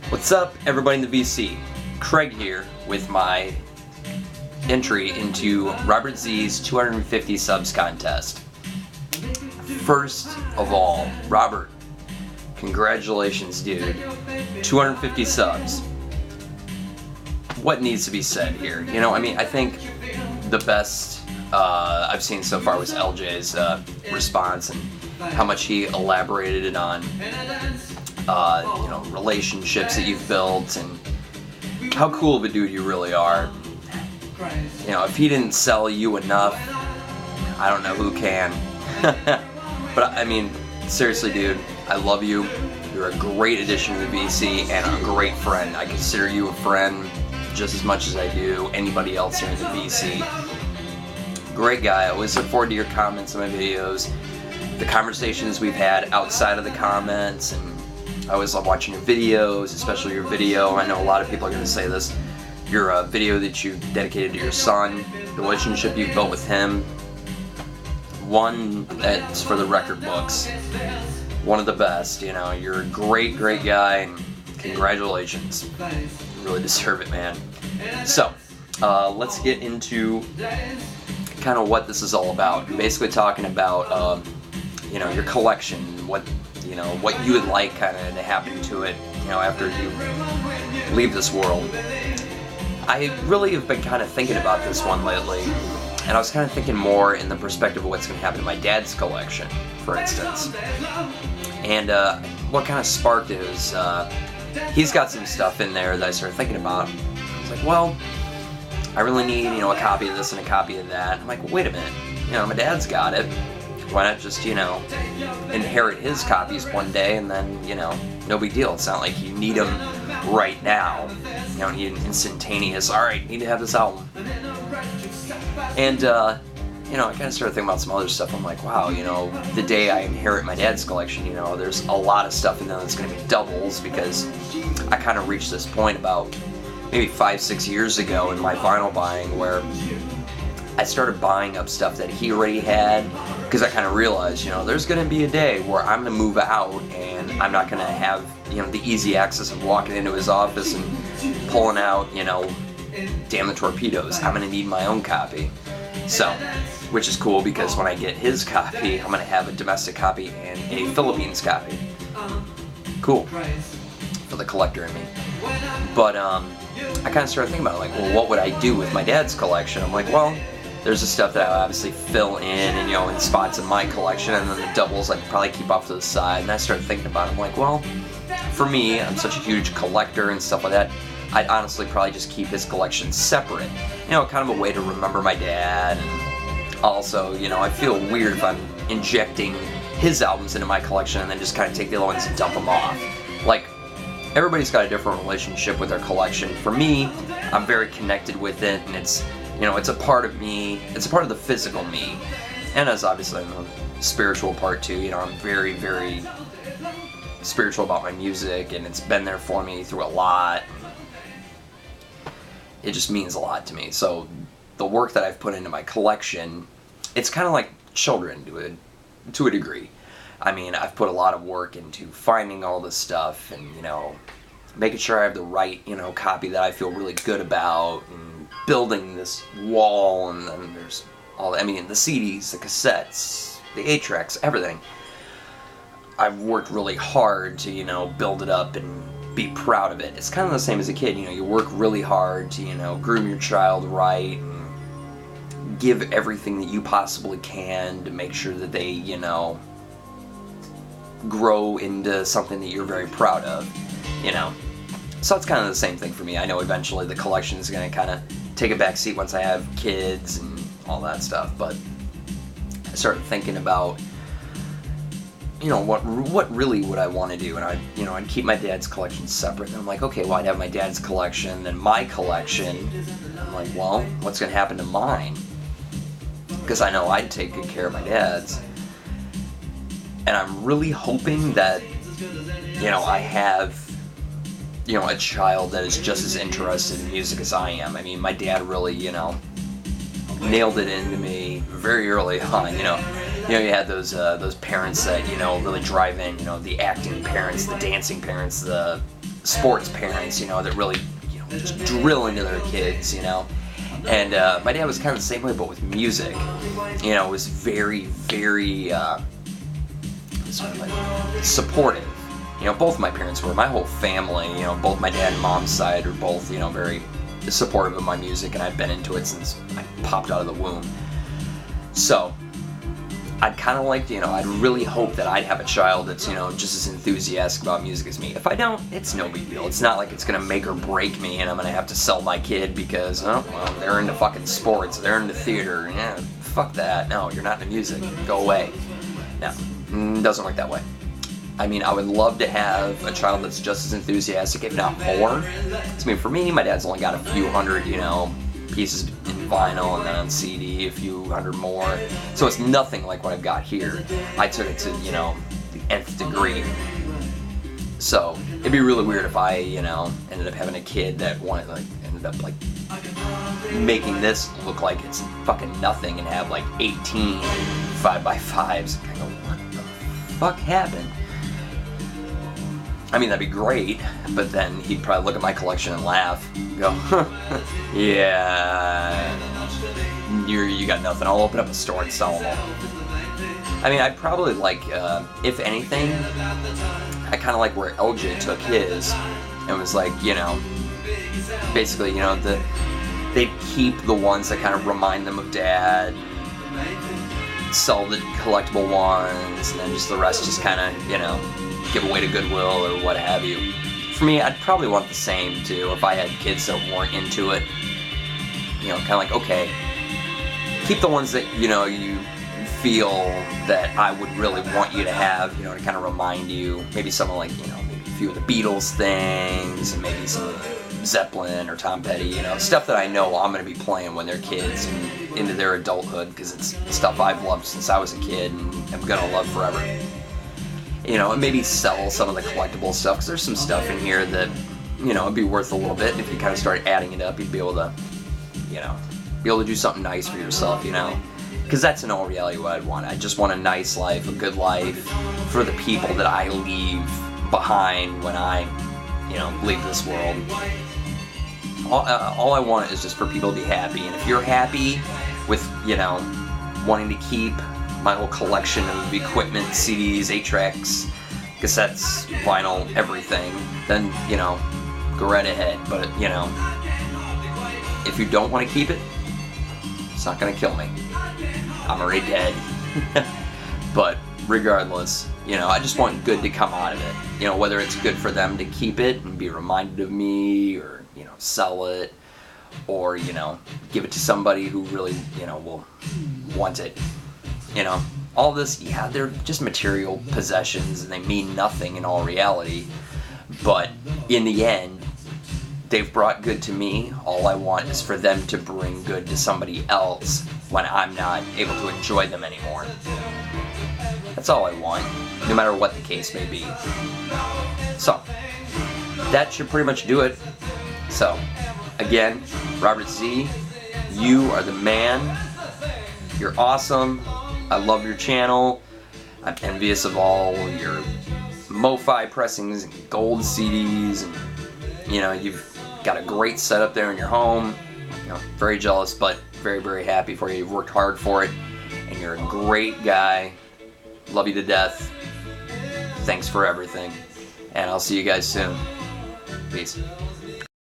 What's up, everybody in the VC? Craig here with my entry into Robert Z's 250 subs contest. First of all, Robert, congratulations, dude. 250 subs. What needs to be said here? You know, I think the best I've seen so far was LJ's response and how much he elaborated on relationships that you've built and how cool of a dude you really are. You know, if he didn't sell you enough, I don't know who can. But I mean, seriously, dude, I love you. You're a great addition to the VC and a great friend. I consider you a friend just as much as I do anybody else here in the VC. Great guy. I always look forward to your comments on my videos, the conversations we've had outside of the comments, and I always love watching your videos, especially your video. I know a lot of people are going to say this. Your video that you dedicated to your son, the relationship you built with him, one that's for the record books. One of the best, you know. You're a great, great guy, and congratulations. You really deserve it, man. So, let's get into kind of what this is all about. Basically talking about, your collection, what you would like kind of to happen to it, after you leave this world. I really have been kind of thinking about this one lately, and I was kind of thinking more in the perspective of what's going to happen to my dad's collection, for instance. And what kind of sparked it was, he's got some stuff in there that I started thinking about. I was like, well, I really need, a copy of this and a copy of that. I'm like, well, wait a minute, my dad's got it. Why not just, inherit his copies one day and then, no big deal. It's not like you need them right now. You don't need an instantaneous, alright, need to have this album. And, I kind of started thinking about some other stuff. I'm like, wow, the day I inherit my dad's collection, there's a lot of stuff in there that's going to be doubles, because I kind of reached this point about maybe 5-6 years ago in my vinyl buying where I started buying up stuff that he already had, because I kind of realized, there's going to be a day where I'm going to move out and I'm not going to have, the easy access of walking into his office and pulling out, Damn the Torpedoes. I'm going to need my own copy. So, which is cool, because when I get his copy, I'm going to have a domestic copy and a Philippines copy. Cool. For the collector in me. But, I kind of started thinking about it, like, well, what would I do with my dad's collection? I'm like, well, there's the stuff that I obviously fill in and, in spots in my collection, and then the doubles I'd probably keep off to the side. And I started thinking about it. I'm like, well, for me, I'm such a huge collector and stuff like that, I'd honestly probably just keep his collection separate. Kind of a way to remember my dad. And also, I feel weird if I'm injecting his albums into my collection and then just kind of take the other ones and dump them off. Like, everybody's got a different relationship with their collection. For me, I'm very connected with it, and it's, it's a part of me. It's a part of the physical me. And as obviously I'm a spiritual part too. I'm very, very spiritual about my music, and it's been there for me through a lot. It just means a lot to me. So the work that I've put into my collection, it's kind of like children to a degree. I mean, I've put a lot of work into finding all this stuff and, making sure I have the right, copy that I feel really good about, and building this wall, and then there's all, the CDs, the cassettes, the 8-tracks, everything. I've worked really hard to, build it up and be proud of it. It's kind of the same as a kid, you work really hard to, groom your child right, and give everything that you possibly can to make sure that they, grow into something that you're very proud of, So it's kind of the same thing for me. I know eventually the collection is going to kind of take a back seat once I have kids and all that stuff, but I started thinking about, what really would I want to do? And I'd keep my dad's collection separate. And I'm like, okay, well, I'd have my dad's collection, then my collection. I'm like, well, what's going to happen to mine? Because I know I'd take good care of my dad's. And I'm really hoping that, I have, a child that is just as interested in music as I am. I mean, my dad really, nailed it into me very early on, You know, you had those parents that, you know, really drive in, you know, the acting parents, the dancing parents, the sports parents, you know, that really, you know, just drill into their kids, you know. And my dad was kind of the same way, but with music. You know, it was very, very sort of like supportive. You know, both my parents were. My whole family, you know, both my dad and mom's side are both, you know, very supportive of my music, and I've been into it since I popped out of the womb. So I'd kind of like, you know, I'd really hope that I'd have a child that's, you know, just as enthusiastic about music as me. If I don't, it's no big deal. It's not like it's going to make or break me and I'm going to have to sell my kid because, oh, well, they're into fucking sports, they're into theater. Yeah, fuck that. No, you're not into music. Go away. No, it doesn't work that way. I mean, I would love to have a child that's just as enthusiastic, if not more. I mean, for me, my dad's only got a few hundred, you know, pieces in vinyl and then on CD, a few hundred more. So it's nothing like what I've got here. I took it to, you know, the nth degree. So it'd be really weird if I, you know, ended up having a kid that ended up like making this look like it's fucking nothing and have like 18 5x5s. I go, what the fuck happened? I mean, that'd be great, but then he'd probably look at my collection and laugh. Go, yeah, you got nothing. I'll open up a store and sell them all. I mean, I'd probably like, if anything, I kind of like where LJ took his and was like, you know, basically, you know, they'd keep the ones that kind of remind them of Dad, sell the collectible ones, and then just the rest just kind of, you know, give away to Goodwill or what have you. For me, I'd probably want the same too if I had kids that weren't into it. You know, kind of like, okay, keep the ones that, you know, you feel that I would really want you to have, you know, to kind of remind you. Maybe some of like, you know, maybe a few of the Beatles things, and maybe some Zeppelin or Tom Petty, you know, stuff that I know I'm going to be playing when they're kids and into their adulthood, because it's stuff I've loved since I was a kid and I'm going to love forever. You know, and maybe sell some of the collectible stuff, because there's some stuff in here that, you know, it'd be worth a little bit. If you kind of start adding it up, you'd be able to, you know, do something nice for yourself, you know. Because that's in all reality what I'd want. I just want a nice life, a good life for the people that I leave behind when I, you know, leave this world. All I want is just for people to be happy. And if you're happy with, you know, wanting to keep my whole collection of equipment, CDs, 8-tracks, cassettes, vinyl, everything, then, you know, go right ahead. But, you know, if you don't want to keep it, it's not going to kill me. I'm already dead. But regardless, you know, I just want good to come out of it. You know, whether it's good for them to keep it and be reminded of me, or, you know, sell it, or, you know, give it to somebody who really, you know, will want it. You know, all this, yeah, they're just material possessions and they mean nothing in all reality. But in the end, they've brought good to me. All I want is for them to bring good to somebody else when I'm not able to enjoy them anymore. That's all I want, no matter what the case may be. So, that should pretty much do it. So, again, Robert Z, you are the man. You're awesome. I love your channel. I'm envious of all your MoFi pressings and gold CDs, and, you know, you've got a great setup there in your home. You know, very jealous, but very, very happy for you. You've worked hard for it, and you're a great guy. Love you to death. Thanks for everything, and I'll see you guys soon. Peace.